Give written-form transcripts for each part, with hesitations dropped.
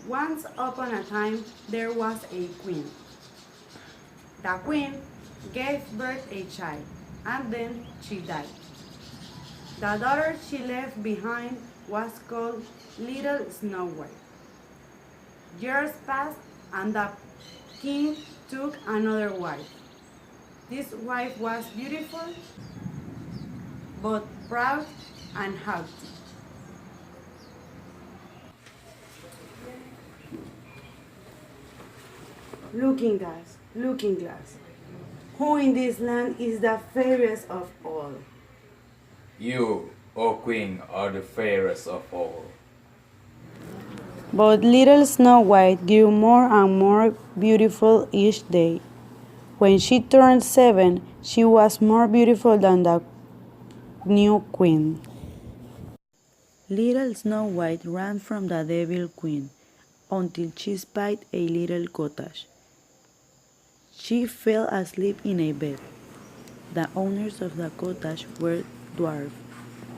Once upon a time, there was a queen. The queen gave birth a child, and then she died. The daughter she left behind was called Little Snowhite. Years passed, and the king took another wife. This wife was beautiful, but proud and haughty. Looking glass, looking glass. Who in this land is the fairest of all? You, O Queen, are the fairest of all. But little Snow White grew more and more beautiful each day. When she turned 7, she was more beautiful than the new queen. Little Snow White ran from the devil queen until she spied a little cottage. She fell asleep in a bed. The owners of the cottage were dwarfs,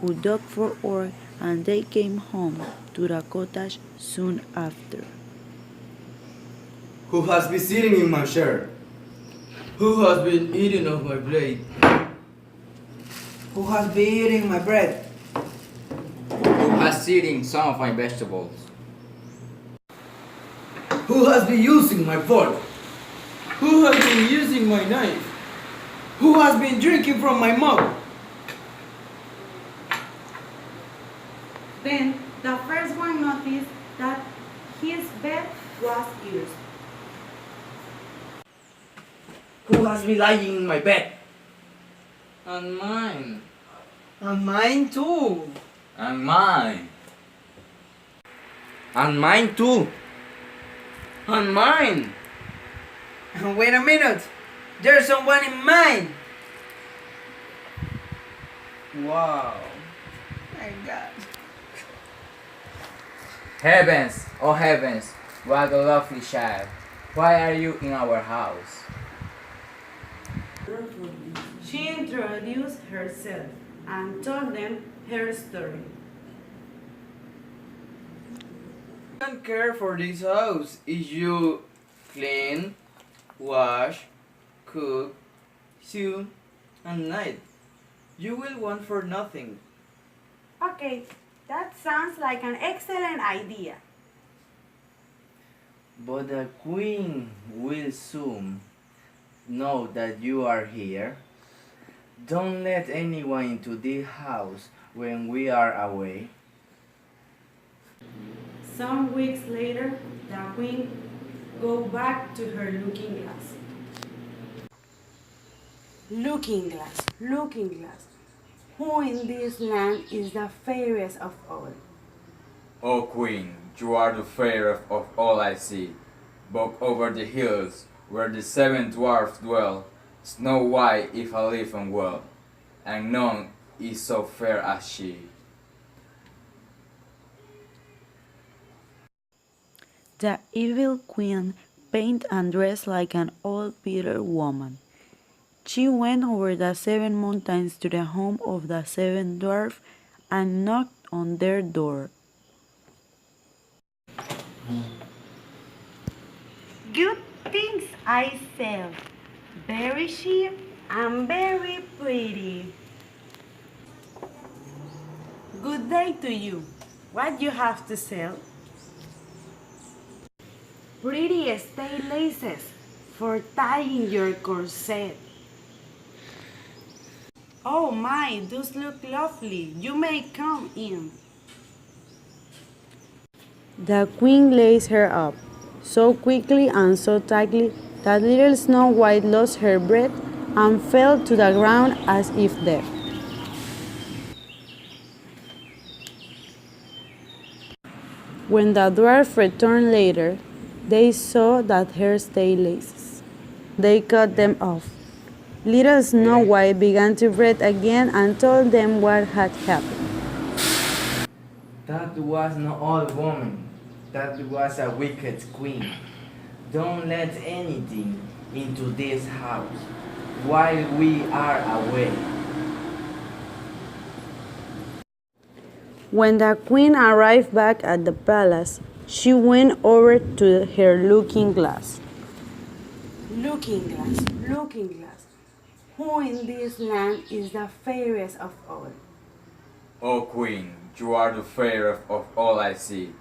who dug for ore, and they came home to the cottage soon after. Who has been sitting in my chair? Who has been eating off my plate? Who has been eating my bread? Who has eaten some of my vegetables? Who has been using my fork? Who has been using my knife? Who has been drinking from my mug? Then the first one noticed that his bed was used. Who has been lying in my bed? And mine. And mine too. And mine. And mine too. And mine. Wait a minute. There's someone in mine. Wow. My God. Heavens, oh heavens, what a lovely child. Why are you in our house? She introduced herself and told them her story. I don't care for this house. If you clean, wash, cook, sew, and knight, you will want for nothing. Okay, that sounds like an excellent idea. But the queen will soon know that you are here. Don't let anyone into this house when we are away. Some weeks later, the queen go back to her looking glass. Looking glass, looking glass. Who in this land is the fairest of all? O Queen, you are the fairest of all I see. But over the hills, where the 7 dwarfs dwell, Snow White is alive and well, and none is so fair as she. The evil queen painted and dressed like an old bitter woman. She went over the 7 mountains to the home of the 7 dwarfs and knocked on their door. Good things I sell, very cheap and very pretty. Good day to you. What you have to sell? Pretty stay laces for tying your corset. Oh my, those look lovely. You may come in. The queen lays her up so quickly and so tightly that little Snow White lost her breath and fell to the ground as if dead. When the dwarf returned later, they saw that her stay laces. They cut them off. Little Snow White began to breathe again and told them what had happened. That was no old woman. That was a wicked queen. Don't let anything into this house while we are away. When the queen arrived back at the palace, She went over to her looking glass. Looking glass, looking glass. Who in this land is the fairest of all? O Queen, you are the fairest of all I see.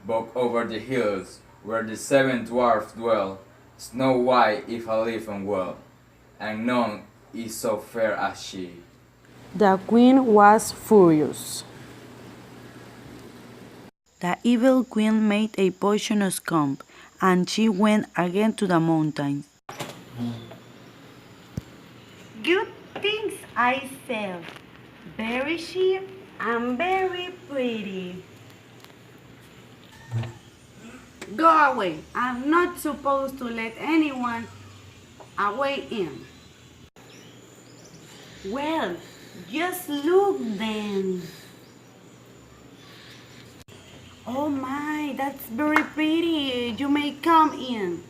But over the hills, where the 7 dwarfs dwell, Snow White if I live and well, and none is so fair as she. The queen was furious. The evil queen made a poisonous comb, and she went again to the mountains. Good things I sell, very cheap and very pretty. Go away. I'm not supposed to let anyone away in. Well, just look then. Oh my, that's very pretty. You may come in.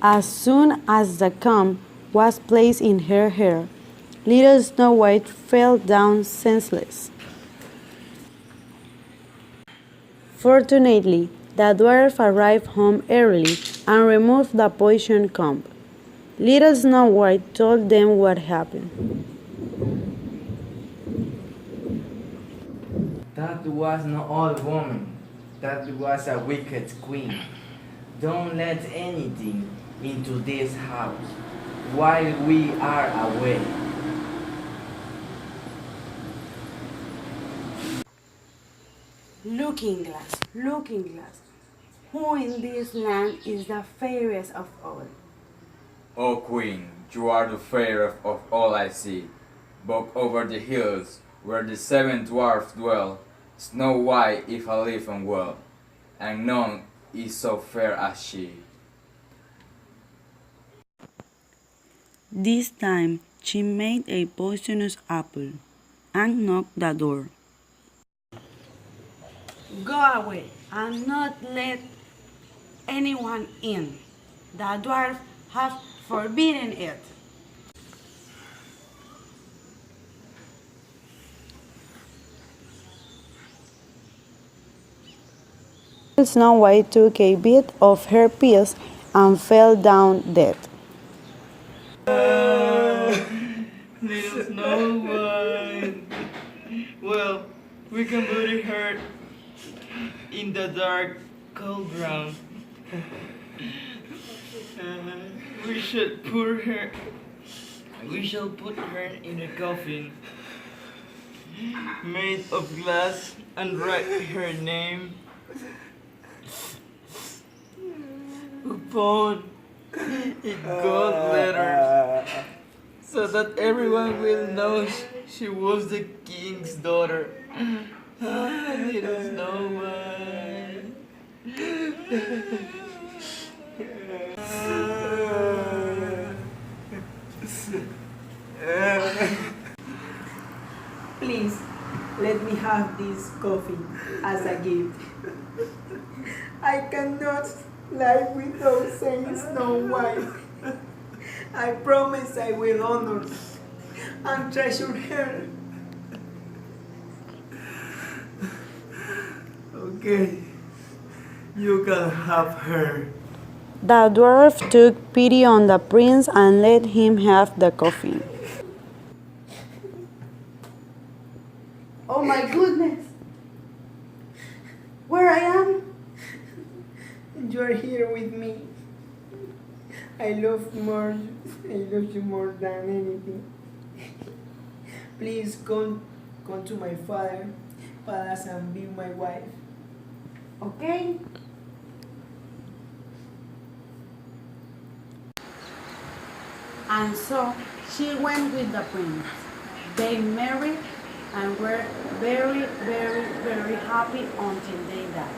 As soon as the comb was placed in her hair, little Snow White fell down senseless. Fortunately, the dwarf arrived home early and removed the poison comb. Little Snow White told them what happened. That was no old woman. That was a wicked queen. Don't let anything into this house while we are away. Looking glass, who in this land is the fairest of all? O Queen, you are the fairest of all I see. But over the hills, where the 7 dwarfs dwell, Snow White if I live and well, and none is so fair as she. This time she made a poisonous apple and knocked the door. Go away and not let anyone in. The dwarf have forbidden it. Snow White took a bit of her piece and fell down dead. Little Snow White. Well, we can bury her in the dark, cold ground. We should put her. We shall put her in a coffin made of glass and write her name upon in gold letters, so that everyone will know she was the king's daughter. Little Snow White. Please, let me have this coffee as a gift. I cannot live without saying Snow White. I promise I will honor and treasure her. Okay, you can have her. The dwarf took pity on the prince and let him have the coffin. Oh my goodness! Where I am? You are here with me. I love you more than anything. Please come to my father, palace, and be my wife. Okay. And so she went with the prince. They married and were very, very, very happy until they died.